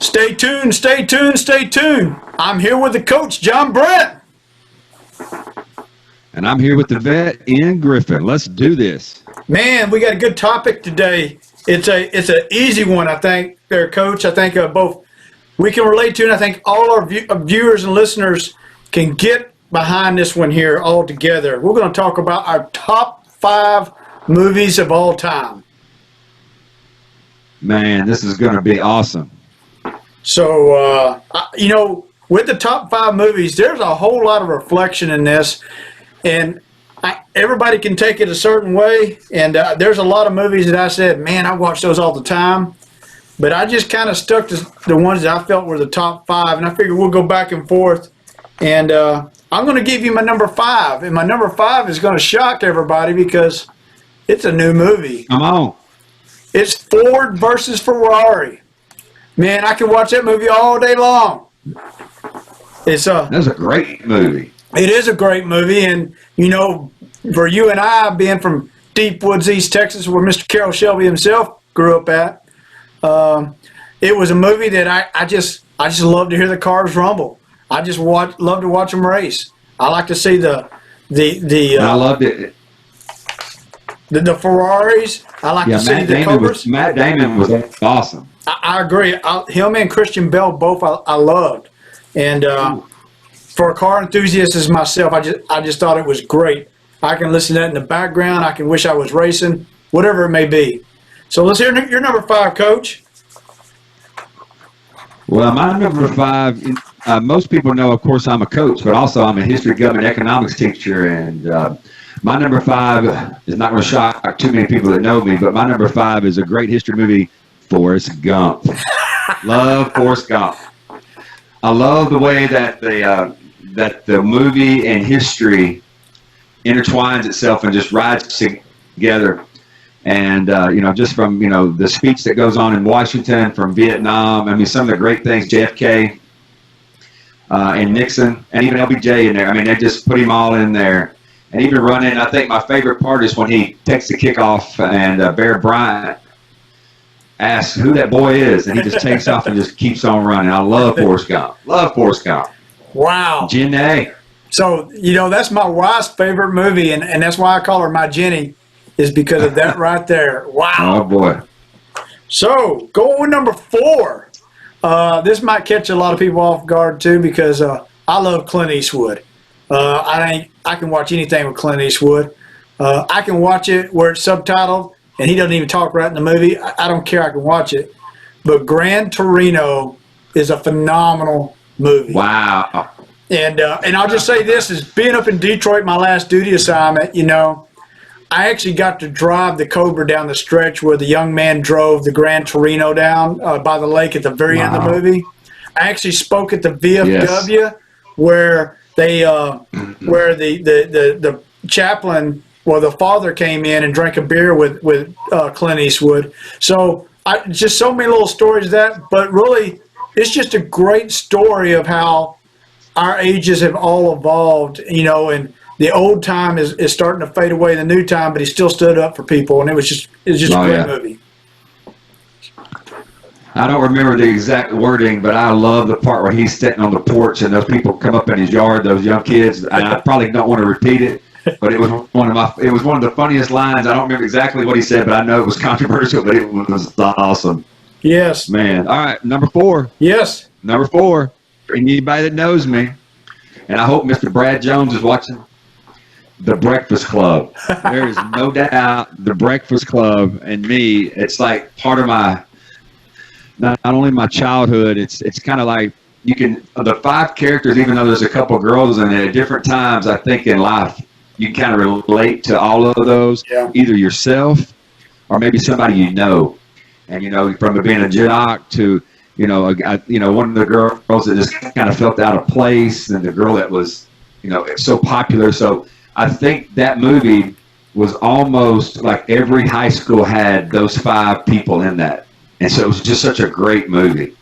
Stay tuned, stay tuned, stay tuned. I'm here with the coach, John Brett. And I'm here with the vet, Ian Griffin. Let's do this. Man, we got a good topic today. It's an easy one, I think, there, Coach. I think both we can relate to, and I think all our viewers and listeners can get behind this one here all together. We're going to talk about our top 5 movies of all time. Man, this is going to be awesome. So, with the top 5 movies, there's a whole lot of reflection in this, and everybody can take it a certain way. And there's a lot of movies that I said, man, I watch those all the time. But I just kind of stuck to the ones that I felt were the top 5, and I figured we'll go back and forth. And I'm going to give you my number 5, and my number 5 is going to shock everybody because it's a new movie. Come on. It's Ford versus Ferrari. Man, I can watch that movie all day long. That's a great movie. It is a great movie, and for you and I, being from Deep Woods, East Texas, where Mr. Carroll Shelby himself grew up at, it was a movie that I just love to hear the cars rumble. I just love to watch them race. I like to see the I loved it. The Ferraris. I like to see the Cobras. Matt Damon was awesome. I agree. Him and Christian Bale both I loved, and for a car enthusiast as myself, I just thought it was great. I can listen to that in the background. I can wish I was racing, whatever it may be. So let's hear your number 5, Coach. Well, my number 5. Most people know, of course, I'm a coach, but also I'm a history, government, economics teacher, and my number 5 is not going to shock too many people that know me, but my number 5 is a great history movie, Forrest Gump. Love Forrest Gump. I love the way that the movie and history intertwines itself and just rides together. And, just from, the speech that goes on in Washington, from Vietnam, I mean, some of the great things, JFK and Nixon, and even LBJ in there. I mean, they just put him all in there. And even running, I think my favorite part is when he takes the kickoff and Bear Bryant asks who that boy is, and he just takes off and just keeps on running. I love Forrest Gump. Love Forrest Gump. Wow. Jenny. So, that's my wife's favorite movie, and that's why I call her my Jenny, is because of that right there. Wow. Oh, boy. So, going with number 4. This might catch a lot of people off guard, too, because I love Clint Eastwood. I can watch anything with Clint Eastwood. I can watch it where it's subtitled, and he doesn't even talk right in the movie. I don't care. I can watch it. But Gran Torino is a phenomenal movie. Wow. And I'll just say this, is being up in Detroit, my last duty assignment, I actually got to drive the Cobra down the stretch where the young man drove the Gran Torino down by the lake at the very end of the movie. I actually spoke at the VFW where they where the chaplain, the father came in and drank a beer with Clint Eastwood. So just so many little stories of that, but really it's just a great story of how our ages have all evolved, and the old time is starting to fade away, the new time, but he still stood up for people, and it was just a great movie. I don't remember the exact wording, but I love the part where he's sitting on the porch and those people come up in his yard, those young kids, and I probably don't want to repeat it, but it was one of the funniest lines. I don't remember exactly what he said, but I know it was controversial, but it was awesome. Yes. Man. All right, number 4. Yes. Number 4, for anybody that knows me, and I hope Mr. Brad Jones is watching, The Breakfast Club. There is no doubt The Breakfast Club and me, it's like part of my, not only my childhood, it's kind of like the 5 characters, even though there's a couple girls in it, at different times, I think in life, you kind of relate to all of those, either yourself or maybe somebody you know. And, from being a jock to, one of the girls that just kind of felt out of place, and the girl that was, so popular. So I think that movie was almost like every high school had those 5 people in that. And so it was just such a great movie.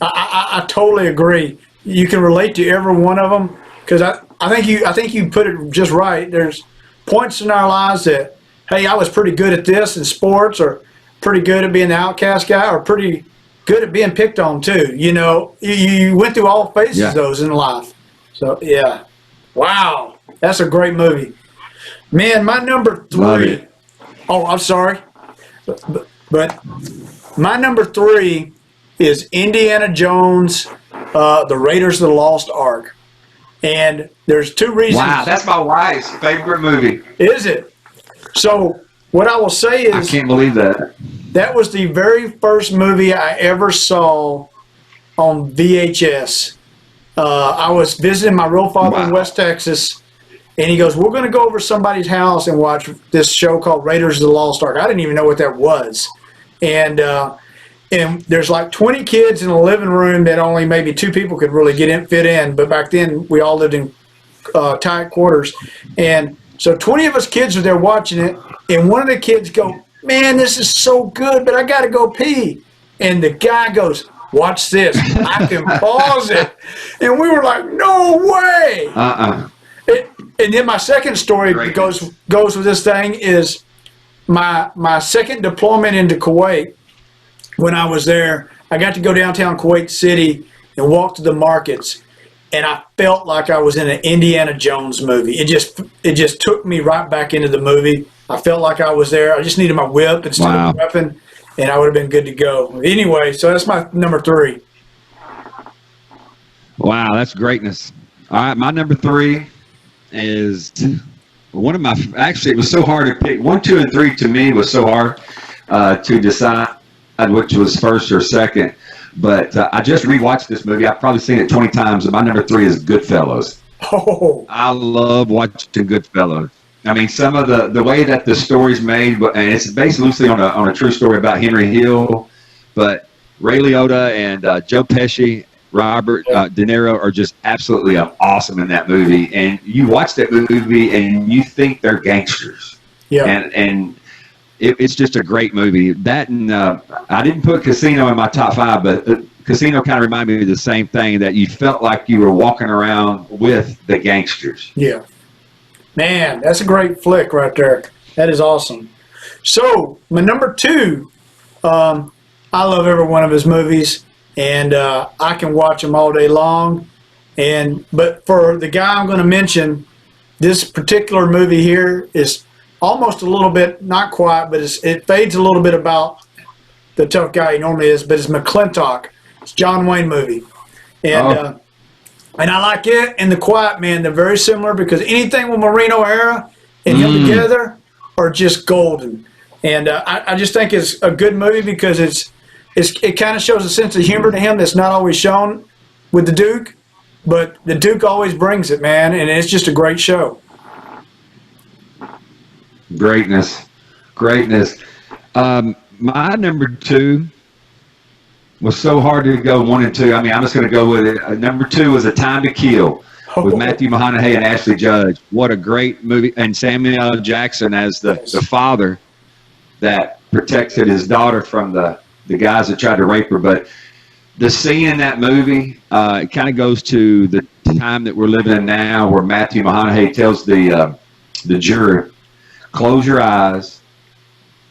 I totally agree. You can relate to every one of them, because I think you put it just right. There's points in our lives that, hey, I was pretty good at this in sports, or pretty good at being the outcast guy, or pretty good at being picked on too. You know, you went through all phases of those in life. So yeah, wow, that's a great movie. Man, my number three. Oh, I'm sorry, but my number three is Indiana Jones, the Raiders of the Lost Ark, and there's two reasons. Wow, that's my wife's favorite movie. Is it? So what I will say is, I can't believe that. That was the very first movie I ever saw on VHS. I was visiting my real father in West Texas, and he goes, "We're going to go over to somebody's house and watch this show called Raiders of the Lost Ark." I didn't even know what that was. And there's like 20 kids in a living room that only maybe 2 people could really fit in. But back then, we all lived in tight quarters. And so 20 of us kids are there watching it, and one of the kids go, "Man, this is so good, but I got to go pee." And the guy goes, "Watch this. I can pause it." And we were like, "No way." And then my second story goes with this thing is my second deployment into Kuwait. When I was there, I got to go downtown Kuwait City and walk to the markets, and I felt like I was in an Indiana Jones movie. It just took me right back into the movie. I felt like I was there. I just needed my whip instead of a weapon, and I would have been good to go. Anyway, so that's my number three. Wow, that's greatness. All right, my number three is one of my. Actually, it was so hard to pick. 1, 2, and 3 to me was so hard to decide which was first or second. But I just rewatched this movie. I've probably seen it 20 times, and my number three is Goodfellas. Oh, I love watching Goodfellas. I mean, some of the way that the story's made, and it's based loosely on a true story about Henry Hill, but Ray Liotta and Joe Pesci, Robert De Niro are just absolutely awesome in that movie. And you watch that movie and you think they're gangsters. Yeah. And it's just a great movie. That and I didn't put Casino in my top 5, but Casino kind of reminded me of the same thing, that you felt like you were walking around with the gangsters. Yeah. Man, that's a great flick right there. That is awesome. So, my number 2, I love every one of his movies, and I can watch them all day long. But for the guy I'm going to mention, this particular movie here is almost a little bit, not quite, but it fades a little bit about the tough guy he normally is, but it's McClintock. It's a John Wayne movie. And I like it and The Quiet Man. They're very similar because anything with Maureen O'Hara and him together are just golden. And I just think it's a good movie because it kind of shows a sense of humor to him that's not always shown with the Duke, but the Duke always brings it, man, and it's just a great show. Greatness. My number 2 was so hard to go 1 and 2. I mean, I'm just going to go with it. Number 2 was A Time to Kill with Matthew McConaughey and Ashley Judd. What a great movie. And Samuel L. Jackson as the father that protected his daughter from the guys that tried to rape her. But the scene in that movie, it kind of goes to the time that we're living in now, where Matthew McConaughey tells the juror, close your eyes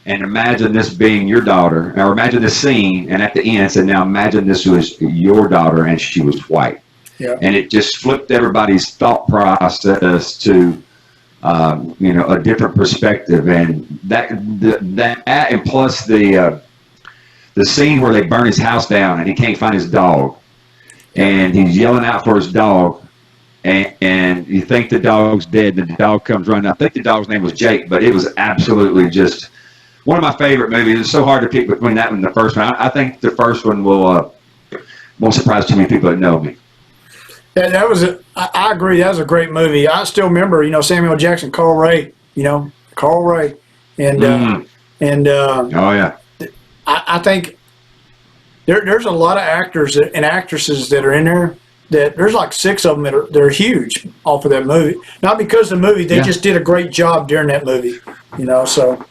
and imagine this being your daughter, or imagine this scene, and at the end said, now imagine this was your daughter and she was white. Yeah. And it just flipped everybody's thought process to a different perspective. And that and plus the scene where they burn his house down and he can't find his dog, and he's yelling out for his dog, and you think the dog's dead, and the dog comes running. I think the dog's name was Jake, but it was absolutely just one of my favorite movies. It's so hard to pick between that and the first one. I think the first one won't surprise too many people that know me. Yeah, I agree. That was a great movie. I still remember, Samuel Jackson, Carl Ray, and oh yeah. I think there's a lot of actors and actresses that are in there. That there's like 6 of them they're huge off of that movie. Not because of the movie, they just did a great job during that movie. So.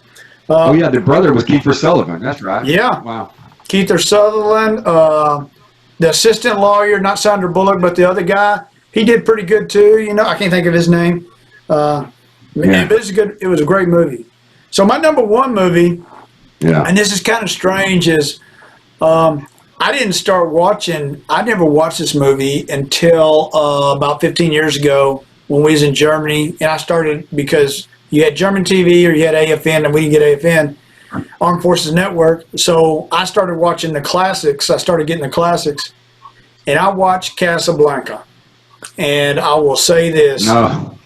Oh yeah, the brother was Kiefer Sutherland. That's right. Yeah. Wow. Kiefer Sutherland, the assistant lawyer, not Sandra Bullock, but the other guy, he did pretty good too. I can't think of his name. But it was a great movie. So my number 1 movie, and this is kind of strange, is I didn't start watching. I never watched this movie until about 15 years ago when we was in Germany, and I started because you had German TV or you had AFN, and we didn't get AFN, Armed Forces Network. So I started watching the classics. I started getting the classics, and I watched Casablanca. And I will say this, No.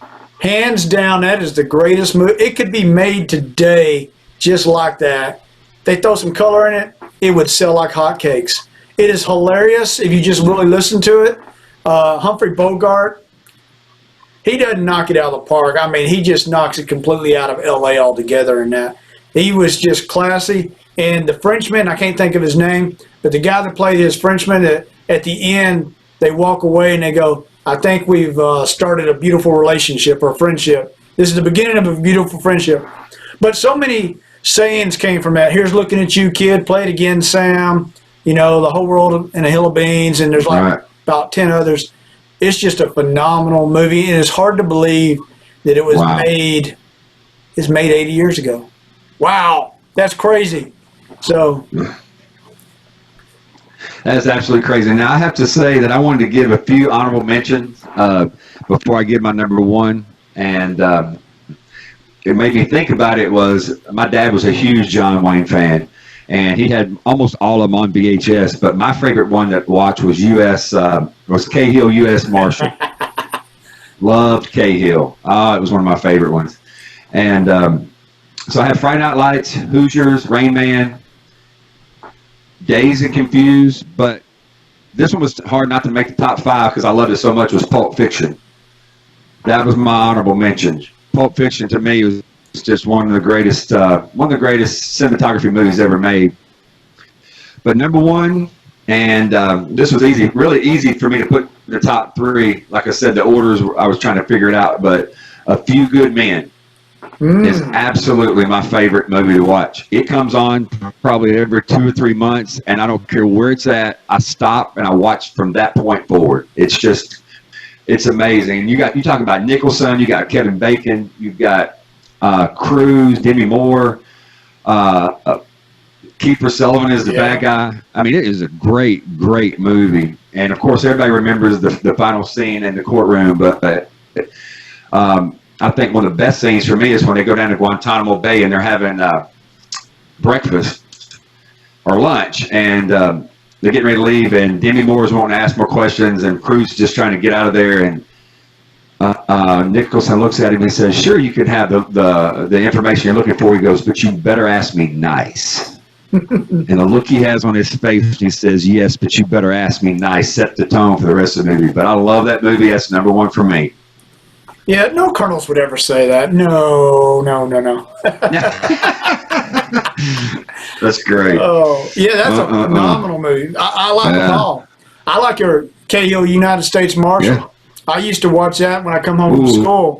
hands down, that is the greatest movie. It could be made today just like that. They throw some color in it, it would sell like hotcakes. It is hilarious if you just really listen to it. Humphrey Bogart, he doesn't knock it out of the park. I mean, he just knocks it completely out of L.A. altogether in that. He was just classy. And the Frenchman, I can't think of his name, but the guy that played his Frenchman, at the end, they walk away and they go, I think we've started a beautiful relationship or friendship. This is the beginning of a beautiful friendship. But so many sayings came from that. Here's looking at you, kid. Play it again, Sam. You know, the whole world in a hill of beans. And there's like about 10 others. It's just a phenomenal movie. And it's hard to believe that it was made. It's made 80 years ago. Wow. That's crazy. So. That's absolutely crazy. Now, I have to say that I wanted to give a few honorable mentions before I give my number one. And it made me think about it was my dad was a huge John Wayne fan, and he had almost all of them on VHS. But my favorite one to watch was Cahill U.S. Marshal. Loved Cahill. It was one of my favorite ones. And so I have Friday Night Lights, Hoosiers, Rain Man, Dazed and Confused, but this one was hard not to make the top 5 because I loved it so much. Was Pulp Fiction. That was my honorable mention. Pulp Fiction to me was just one of the greatest cinematography movies ever made. But number one, and this was easy, really easy for me to put the top 3. Like I said, the orders I was trying to figure it out, but A Few Good Men is absolutely my favorite movie to watch. It comes on probably every 2 or 3 months, and I don't care where it's at. I stop and I watch from that point forward. It's amazing. You talking about Nicholson, you got Kevin Bacon, you've got Cruise, Demi Moore, Kiefer Sutherland is the bad guy. I mean, it is a great, great movie. And of course, everybody remembers the final scene in the courtroom, but I think one of the best scenes for me is when they go down to Guantanamo Bay and they're having breakfast or lunch, and they're getting ready to leave, and Demi Moore's wanting to ask more questions, and Cruise is just trying to get out of there, and Nicholson looks at him and says, "Sure, you can have the information you're looking for." He goes, "But you better ask me nice." And the look he has on his face, he says, "Yes, but you better ask me nice." Set the tone for the rest of the movie. But I love that movie. That's number one for me. Yeah, no colonels would ever say that. No. That's great. Oh, yeah, that's a phenomenal movie. I like them all. I like your KO United States Marshal. Yeah. I used to watch that when I come home from school.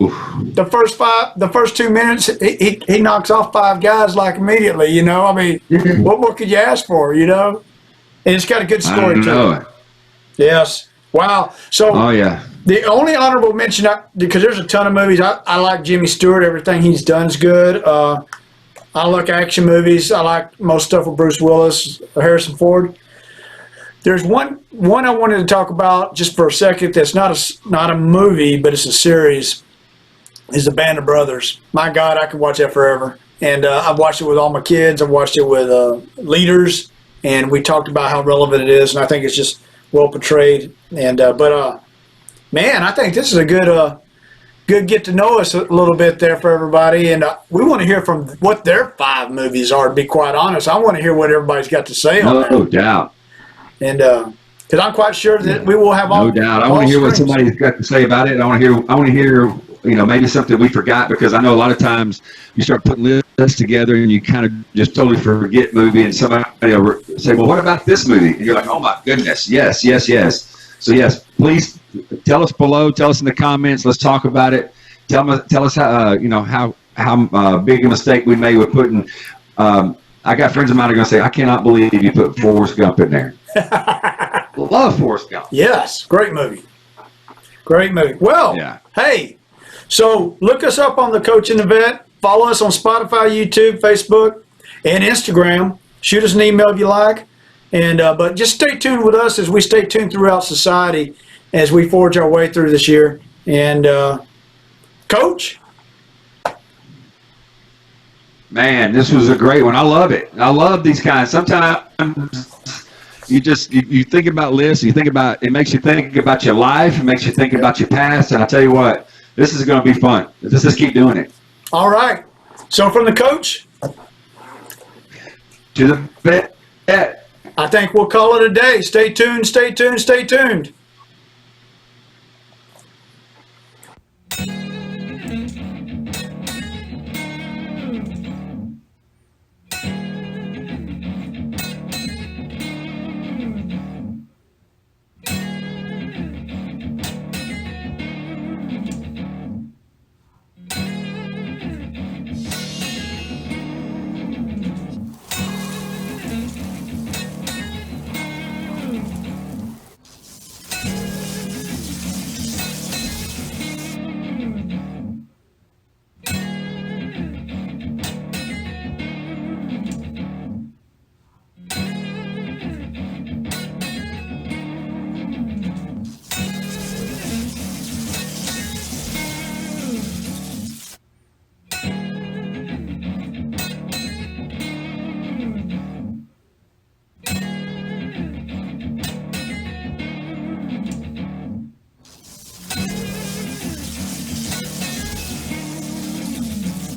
The first 2 minutes, he knocks off 5 guys like immediately. You know, I mean, what more could you ask for? You know, and it's got a good story to it. Yes. Wow. So. Oh yeah. The only honorable mention, because there's a ton of movies, I like Jimmy Stewart. Everything he's done is good. I like action movies. I like most stuff with Bruce Willis, Harrison Ford. There's one I wanted to talk about just for a second that's not a movie, but it's a series, is The Band of Brothers. My God, I could watch that forever. And I've watched it with all my kids. I've watched it with leaders, and we talked about how relevant it is, and I think it's just well portrayed. And man, I think this is a good get to know us a little bit there for everybody, and we want to hear from what their 5 movies are. To be quite honest, I want to hear what everybody's got to say on that. No doubt. And because I'm quite sure that we will have all. No doubt. I want to hear what somebody's got to say about it. I want to hear. Maybe something we forgot, because I know a lot of times you start putting lists together and you kind of just totally forget movie, and somebody will say, "Well, what about this movie?" And you're like, "Oh my goodness, yes." So yes, please tell us below. Tell us in the comments. Let's talk about it. Tell us how big a mistake we made with putting. I got friends of mine who are going to say, "I cannot believe you put Forrest Gump in there." Love Forrest Gump. Yes, great movie. Great movie. Well, hey, so look us up on The Coach and the Vet. Follow us on Spotify, YouTube, Facebook, and Instagram. Shoot us an email if you like. And but just stay tuned with us as we stay tuned throughout society as we forge our way through this year. And Coach, Man, this was a great one. I love it. I love these kinds. Sometimes you think about lists. You think about it makes you think about your life. It makes you think about your past. And I tell you what, this is going to be fun. Let's just keep doing it. all right. So from the coach, To the vet. I think we'll call it a day. Stay tuned. Stay tuned. Stay tuned.